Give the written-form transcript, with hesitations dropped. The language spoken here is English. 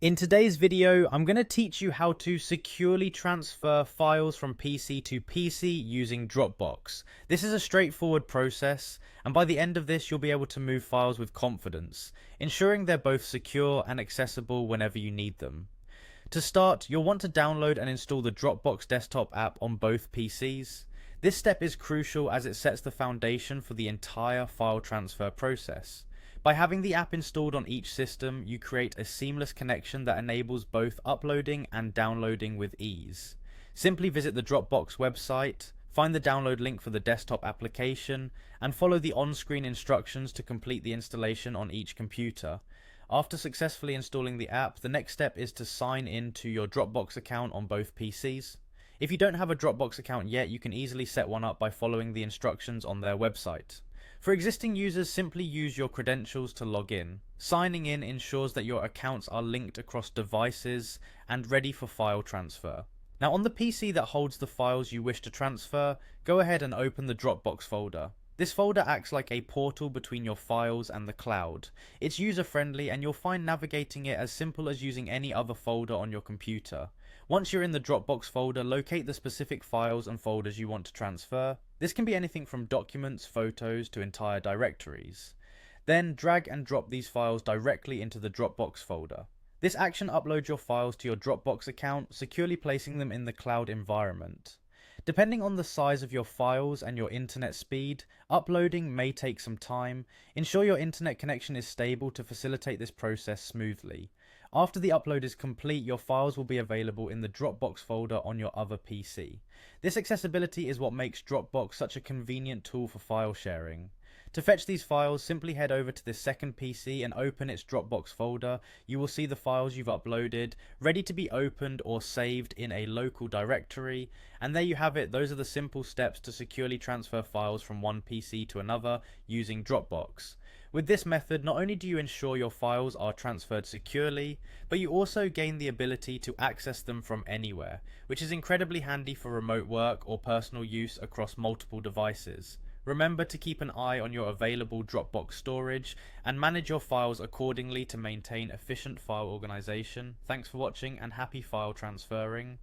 In today's video, I'm going to teach you how to securely transfer files from PC to PC using Dropbox. This is a straightforward process, and by the end of this, you'll be able to move files with confidence, ensuring they're both secure and accessible whenever you need them. To start, you'll want to download and install the Dropbox desktop app on both PCs. This step is crucial as it sets the foundation for the entire file transfer process. By having the app installed on each system, you create a seamless connection that enables both uploading and downloading with ease. Simply visit the Dropbox website, find the download link for the desktop application, and follow the on-screen instructions to complete the installation on each computer. After successfully installing the app, the next step is to sign in to your Dropbox account on both PCs. If you don't have a Dropbox account yet, you can easily set one up by following the instructions on their website. For existing users, simply use your credentials to log in. Signing in ensures that your accounts are linked across devices and ready for file transfer. Now, on the PC that holds the files you wish to transfer, go ahead and open the Dropbox folder. This folder acts like a portal between your files and the cloud. It's user-friendly, and you'll find navigating it as simple as using any other folder on your computer. Once you're in the Dropbox folder, locate the specific files and folders you want to transfer. This can be anything from documents, photos, to entire directories. Then drag and drop these files directly into the Dropbox folder. This action uploads your files to your Dropbox account, securely placing them in the cloud environment. Depending on the size of your files and your internet speed, uploading may take some time. Ensure your internet connection is stable to facilitate this process smoothly. After the upload is complete, your files will be available in the Dropbox folder on your other PC. This accessibility is what makes Dropbox such a convenient tool for file sharing. To fetch these files, simply head over to the second PC and open its Dropbox folder. You will see the files you've uploaded, ready to be opened or saved in a local directory. And there you have it. Those are the simple steps to securely transfer files from one PC to another using Dropbox. With this method, not only do you ensure your files are transferred securely, but you also gain the ability to access them from anywhere, which is incredibly handy for remote work or personal use across multiple devices. Remember to keep an eye on your available Dropbox storage and manage your files accordingly to maintain efficient file organization. Thanks for watching and happy file transferring.